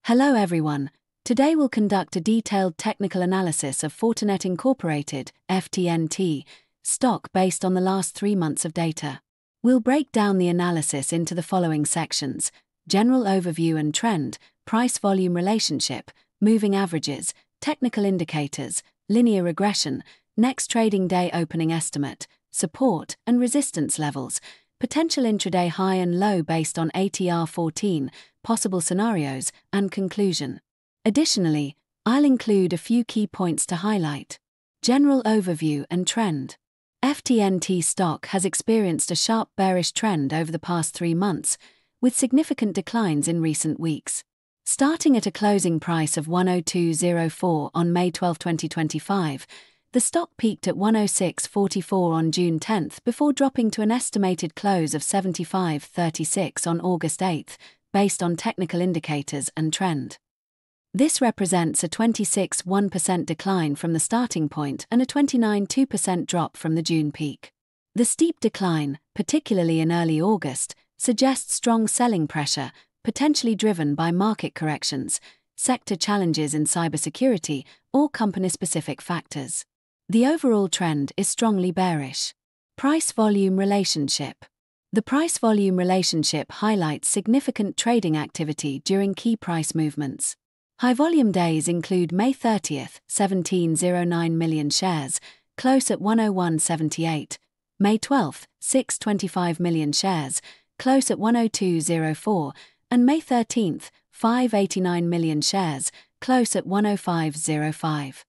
Hello everyone. Today we'll conduct a detailed technical analysis of Fortinet Incorporated, FTNT, stock based on the last 3 months of data. We'll break down the analysis into the following sections: general overview and trend, price-volume relationship, moving averages, technical indicators, linear regression, next trading day opening estimate, support and resistance levels, potential intraday high and low based on ATR 14, possible scenarios, and conclusion. Additionally, I'll include a few key points to highlight. General overview and trend. FTNT stock has experienced a sharp bearish trend over the past 3 months, with significant declines in recent weeks. Starting at a closing price of 102.04 on May 12, 2025, the stock peaked at 106.44 on June 10 before dropping to an estimated close of 75.36 on August 8, based on technical indicators and trend. This represents a 26.1% decline from the starting point and a 29.2% drop from the June peak. The steep decline, particularly in early August, suggests strong selling pressure, potentially driven by market corrections, sector challenges in cybersecurity, or company-specific factors. The overall trend is strongly bearish. Price-volume relationship. The price-volume relationship highlights significant trading activity during key price movements. High-volume days include May 30, 17.09 million shares, close at 101.78, May 12, 6.25 million shares, close at 102.04, and May 13, 5.89 million shares, close at 105.05.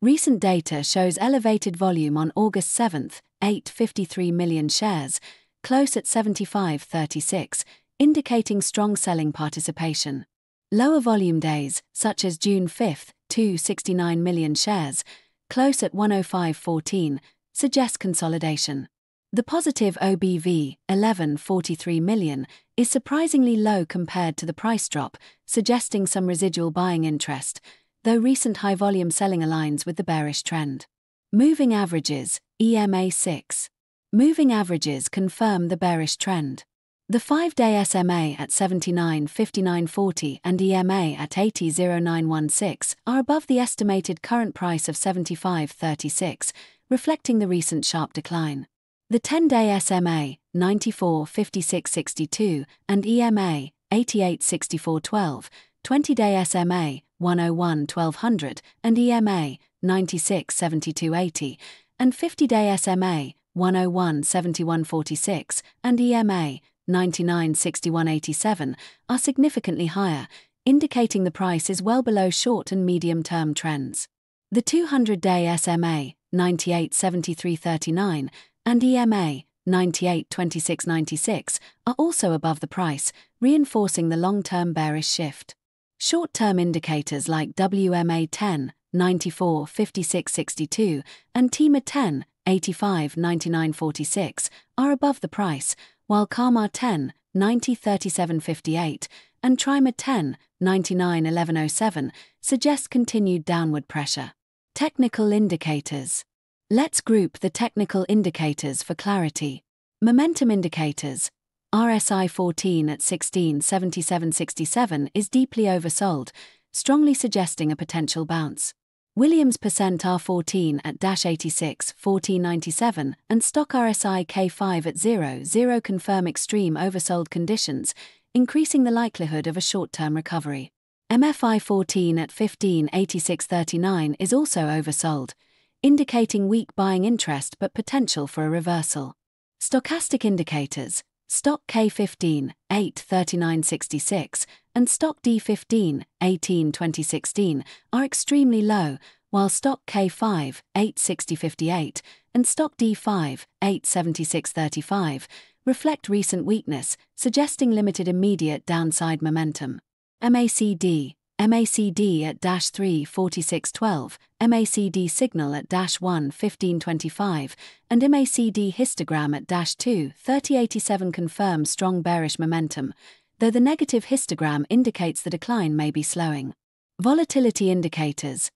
Recent data shows elevated volume on August 7, 8.53 million shares, close at 75.36, indicating strong selling participation. Lower volume days, such as June 5, 2.69 million shares, close at 105.14, suggest consolidation. The positive OBV, 11.43 million, is surprisingly low compared to the price drop, suggesting some residual buying interest, though recent high-volume selling aligns with the bearish trend. Moving averages, EMA 6. Moving averages confirm the bearish trend. The 5-day SMA at 79.5940 and EMA at 80.0916 are above the estimated current price of 75.36, reflecting the recent sharp decline. The 10-day SMA, 94.5662, and EMA, 88.6412, 20-day SMA, 101.1200, and EMA, 96.7280, and 50-day SMA, 101.7146, and EMA, 99.6187, are significantly higher, indicating the price is well below short and medium-term trends. The 200-day SMA, 98.7339, and EMA, 98.2696, are also above the price, reinforcing the long-term bearish shift. Short-term indicators like WMA 10, 94.5662, and TIMA 10, 85.9946, are above the price, while KAMA 10, 90.3758, and TRIMA 10, 99.1107, suggest continued downward pressure. Technical indicators. Let's group the technical indicators for clarity. Momentum indicators. RSI 14 at 16.7767 is deeply oversold, strongly suggesting a potential bounce. Williams percent R14 at -86.1497 and stock RSI K5 at 0.0 confirm extreme oversold conditions, increasing the likelihood of a short-term recovery. MFI 14 at 15.8639 is also oversold, indicating weak buying interest but potential for a reversal. Stochastic indicators. Stock K15, 8.3966, and stock D15, 18.2016, are extremely low, while stock K5, 8.6058, and stock D5, 8.7635, reflect recent weakness, suggesting limited immediate downside momentum. MACD at -3.4612, MACD signal at -1.1525, and MACD histogram at -2.3087 confirm strong bearish momentum, though the negative histogram indicates the decline may be slowing. Volatility indicators.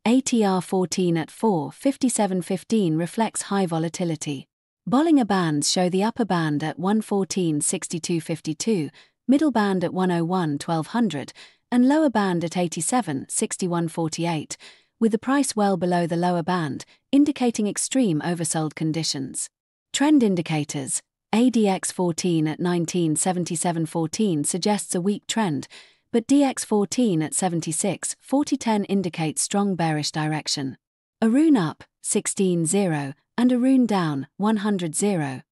ATR 14 at 4.5715 reflects high volatility. Bollinger Bands show the upper band at 114.6252, middle band at 101.1200, and lower band at 87.6148, with the price well below the lower band, indicating extreme oversold conditions. Trend indicators. ADX14 at 1977.14 suggests a weak trend, but DX14 at 76.4010 indicates strong bearish direction. A rune up, 16.0, and a rune down, 100.0,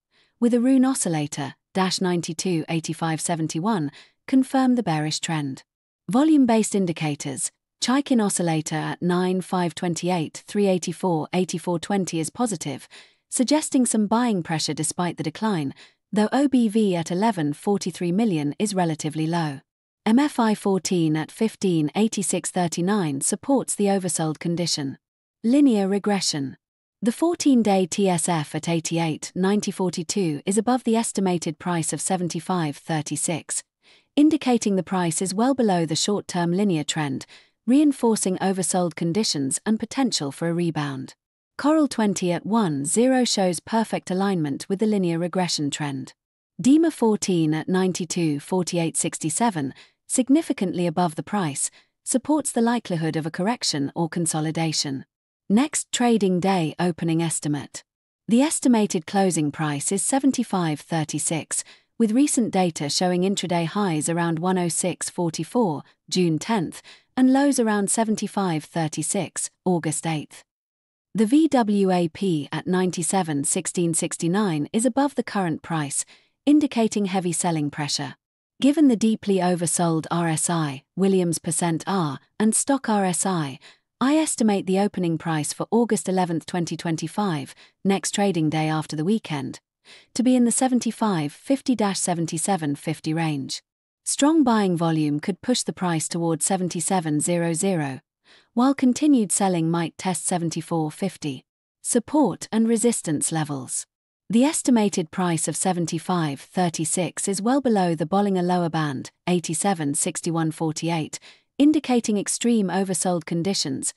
with a rune oscillator, -92.8571, confirm the bearish trend. Volume-based indicators. Chaikin oscillator at 9.528, 384.8420 is positive, suggesting some buying pressure despite the decline, though OBV at 11.43 million is relatively low. MFI 14 at 15.8639 supports the oversold condition. Linear regression. The 14-day TSF at 88.9042 is above the estimated price of 75.36, indicating the price is well below the short-term linear trend, reinforcing oversold conditions and potential for a rebound. Coral 20 at 1.0 shows perfect alignment with the linear regression trend. DEMA 14 at 92.4867, significantly above the price, supports the likelihood of a correction or consolidation. Next trading day opening estimate. The estimated closing price is 75.36, with recent data showing intraday highs around 106.44, June 10th, and lows around 75.36, August 8th. The VWAP at 97.1669 is above the current price, indicating heavy selling pressure. Given the deeply oversold RSI, Williams %R, and stock RSI, I estimate the opening price for August 11, 2025, next trading day after the weekend, to be in the 75.50–77.50 range. Strong buying volume could push the price towards 77.00, while continued selling might test 74.50. Support and resistance levels. The estimated price of 75.36 is well below the Bollinger lower band, 87.6148, indicating extreme oversold conditions,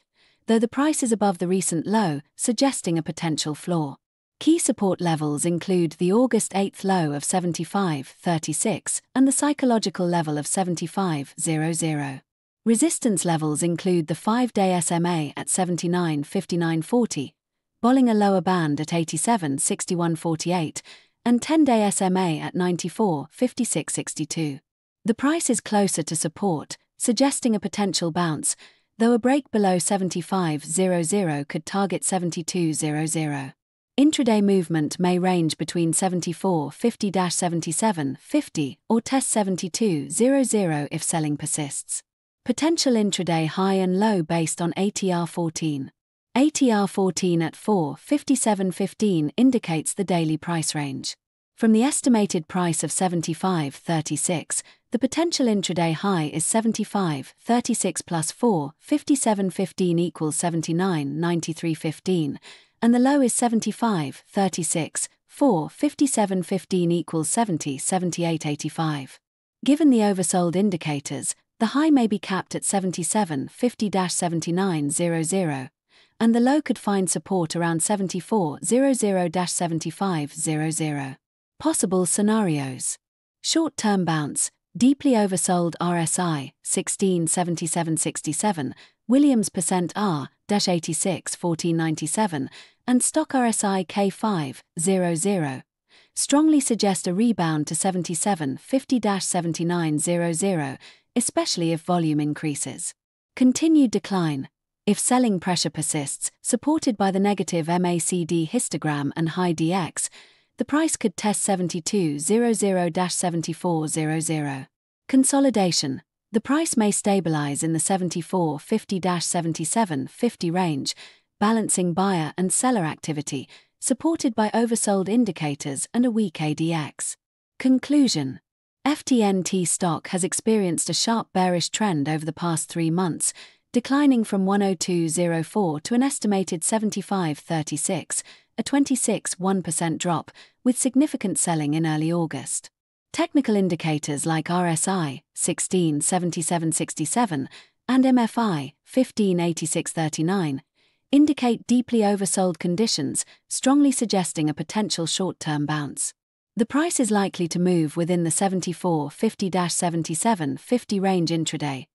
though the price is above the recent low, suggesting a potential floor. Key support levels include the August 8th low of 75.36 and the psychological level of 75.00. Resistance levels include the 5-day SMA at 79.5940, Bollinger lower band at 87.6148, and 10-day SMA at 94.5662. The price is closer to support, suggesting a potential bounce, though a break below 75.00 could target 72.00. Intraday movement may range between 74.50–77.50 or test 72.00 if selling persists. Potential intraday high and low based on ATR 14. ATR 14 at 4.5715 indicates the daily price range. From the estimated price of 75.36, the potential intraday high is 75.36 plus 4.5715 equals 79.9315, and the low is 75.36, 4.5715 equals 70.7885. Given the oversold indicators, the high may be capped at 77.50–79.00, and the low could find support around 74.00–75.00. Possible scenarios. Short-term bounce, deeply oversold RSI, 1677.67, Williams %R, -86.1497, and stock RSI K5.00, strongly suggest a rebound to 77.50–79.00, especially if volume increases. Continued decline. If selling pressure persists, supported by the negative MACD histogram and high DX, the price could test 72.00–74.00. Consolidation. The price may stabilize in the 74.50–77.50 range, balancing buyer and seller activity, supported by oversold indicators and a weak ADX. Conclusion. FTNT stock has experienced a sharp bearish trend over the past 3 months, declining from 102.04 to an estimated 75.36, a 26.1% drop, with significant selling in early August. Technical indicators like RSI, 1677.67, and MFI, 1586.39, indicate deeply oversold conditions, strongly suggesting a potential short-term bounce. The price is likely to move within the 74.50–77.50 range intraday,